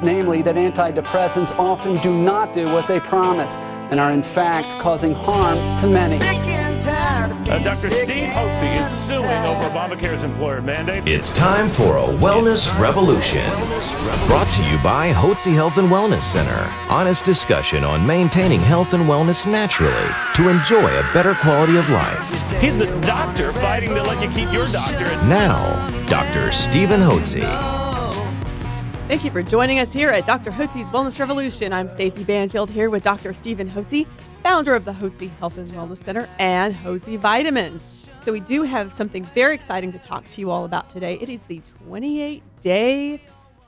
namely that antidepressants often do not do what they promise and are in fact causing harm to many. Dr. Steve Hotze is suing over Obamacare's employer mandate. It's time for a wellness revolution. Brought to you by Hotze Health and Wellness Center. Honest discussion on maintaining health and wellness naturally to enjoy a better quality of life. He's the doctor fighting to let you keep your doctor. Now, Dr. Stephen Hotze. Thank you for joining us here at Dr. Hotze's Wellness Revolution. I'm Stacey Banfield here with Dr. Stephen Hotze, founder of the Hotze Health and Wellness Center and Hotze Vitamins. So we do have something very exciting to talk to you all about today. It is the 28-day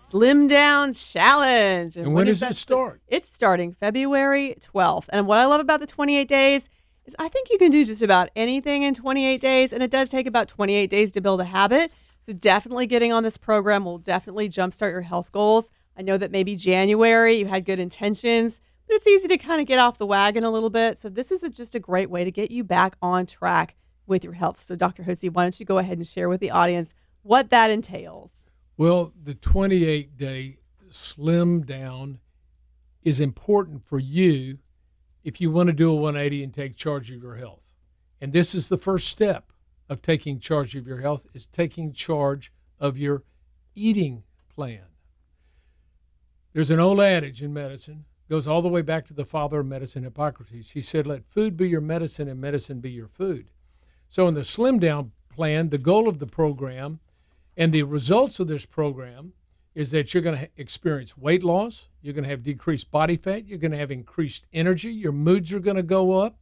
Slim Down Challenge. And when does it start? It's starting February 12th. And what I love about the 28 days is I think you can do just about anything in 28 days, and it does take about 28 days to build a habit. So definitely getting on this program will definitely jumpstart your health goals. I know that maybe January you had good intentions, but it's easy to kind of get off the wagon a little bit. So this is just a great way to get you back on track with your health. So Dr. Hotze, why don't you go ahead and share with the audience what that entails? Well, the 28-day Slim Down is important for you if you want to do a 180 and take charge of your health. And this is the first step of taking charge of your health, is taking charge of your eating plan. There's an old adage in medicine, goes all the way back to the father of medicine, Hippocrates. He said, let food be your medicine and medicine be your food. So in the Slim Down plan, the goal of the program and the results of this program is that you're going to experience weight loss, you're going to have decreased body fat, you're going to have increased energy, your moods are going to go up.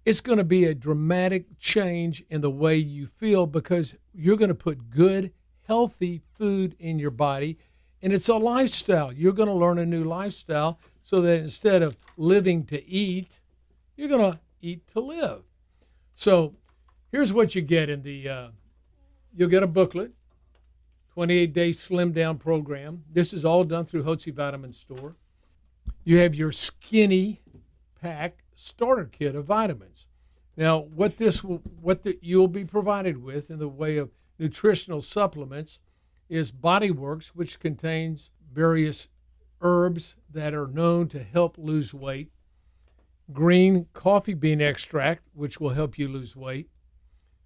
It's going to be a dramatic change in the way you feel because you're going to put good, healthy food in your body, and it's a lifestyle. You're going to learn a new lifestyle so that instead of living to eat, you're going to eat to live. So here's what you get in the, you'll get a booklet, 28-day Slim Down program. This is all done through Hotze Vitamin Store. You have your Skinny Pack starter kit of vitamins. Now, what you'll be provided with in the way of nutritional supplements is BodyWorks, which contains various herbs that are known to help lose weight, green coffee bean extract, which will help you lose weight,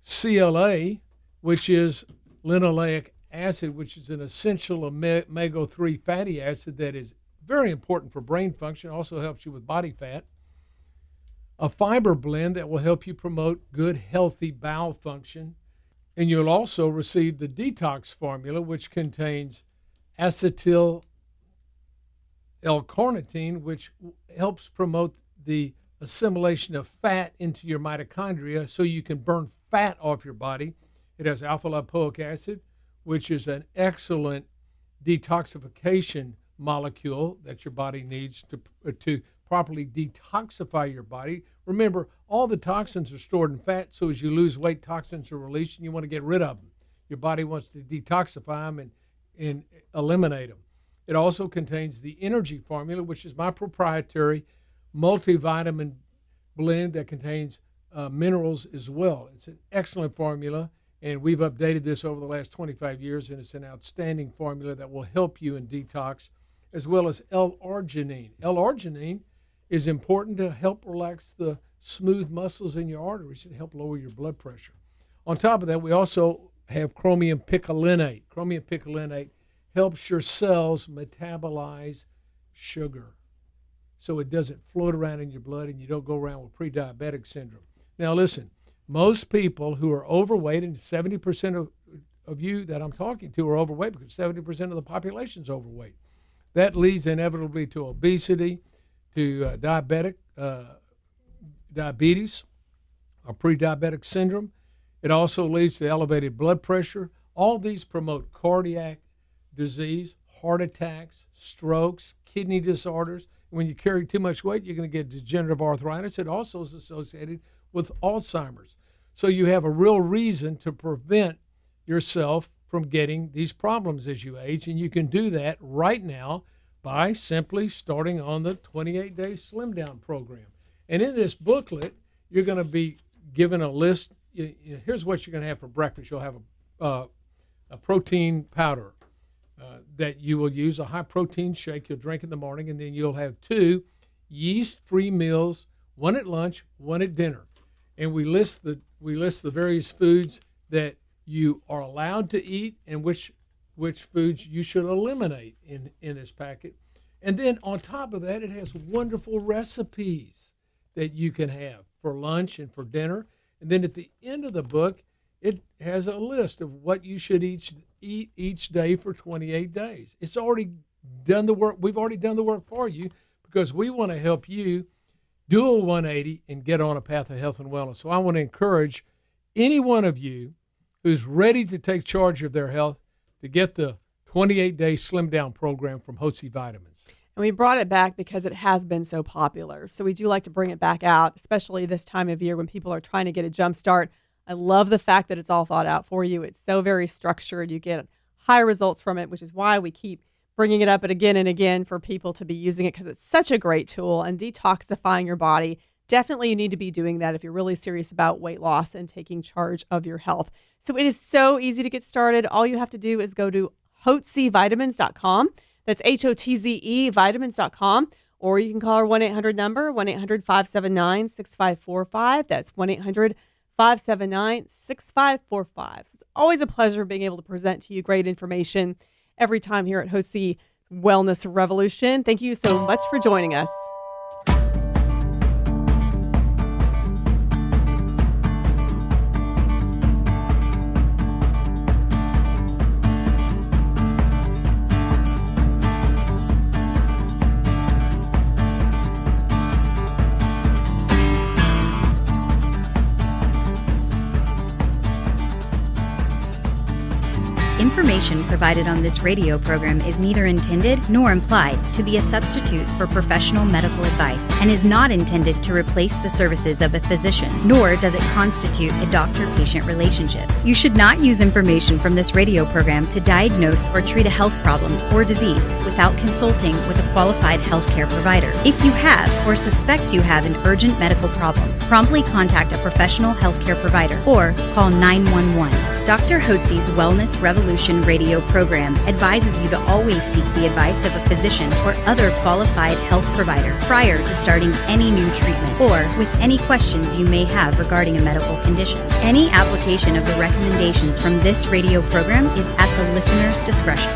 CLA, which is linoleic acid, which is an essential omega-3 fatty acid that is very important for brain function, also helps you with body fat, a fiber blend that will help you promote good, healthy bowel function. And you'll also receive the detox formula, which contains acetyl L-carnitine, which helps promote the assimilation of fat into your mitochondria so you can burn fat off your body. It has alpha-lipoic acid, which is an excellent detoxification molecule that your body needs to properly detoxify your body. Remember, all the toxins are stored in fat, so as you lose weight, toxins are released, and you want to get rid of them. Your body wants to detoxify them and eliminate them. It also contains the energy formula, which is my proprietary multivitamin blend that contains minerals as well. It's an excellent formula, and we've updated this over the last 25 years, and it's an outstanding formula that will help you in detox, as well as L-arginine. L-arginine is important to help relax the smooth muscles in your arteries and help lower your blood pressure. On top of that, we also have chromium picolinate. Chromium picolinate helps your cells metabolize sugar so it doesn't float around in your blood and you don't go around with pre-diabetic syndrome. Now listen, most people who are overweight, and 70% of you that I'm talking to are overweight because 70% of the population is overweight. That leads inevitably to obesity, to diabetes or pre-diabetic syndrome. It also leads to elevated blood pressure. All these promote cardiac disease, heart attacks, strokes, kidney disorders. When you carry too much weight, you're going to get degenerative arthritis. It also is associated with Alzheimer's. So you have a real reason to prevent yourself from getting these problems as you age, and you can do that right now by simply starting on the 28-day Slim Down program. And in this booklet, you're going to be given a list. Here's what you're going to have for breakfast. You'll have a protein powder. that you will use, a high-protein shake you'll drink in the morning, and then you'll have 2 yeast-free meals, 1 at lunch, 1 at dinner. And we list the various foods that you are allowed to eat and which foods you should eliminate in this packet. And then on top of that, it has wonderful recipes that you can have for lunch and for dinner. And then at the end of the book, it has a list of what you should eat each day for 28 days. It's already done the work. We've already done the work for you because we want to help you do a 180 and get on a path of health and wellness. So I want to encourage any one of you who's ready to take charge of their health to get the 28-day Slim Down program from Hotze Vitamins. And we brought it back because it has been so popular. So we do like to bring it back out, especially this time of year when people are trying to get a jump start. I love the fact that it's all thought out for you. It's so very structured. You get high results from it, which is why we keep bringing it up again and again for people to be using it because it's such a great tool and detoxifying your body. Definitely you need to be doing that if you're really serious about weight loss and taking charge of your health. So it is so easy to get started. All you have to do is go to HotzeVitamins.com. That's HOTZE vitamins.com. Or you can call our 1-800 number, 1-800-579-6545. That's 1-800-579-6545. So it's always a pleasure being able to present to you great information every time here at Hotze Wellness Revolution. Thank you so much for joining us. Information provided on this radio program is neither intended nor implied to be a substitute for professional medical advice and is not intended to replace the services of a physician, nor does it constitute a doctor-patient relationship. You should not use information from this radio program to diagnose or treat a health problem or disease without consulting with a qualified healthcare provider. If you have or suspect you have an urgent medical problem, promptly contact a professional healthcare provider or call 911. Dr. Hotze's Wellness Revolution radio program advises you to always seek the advice of a physician or other qualified health provider prior to starting any new treatment or with any questions you may have regarding a medical condition. Any application of the recommendations from this radio program is at the listener's discretion.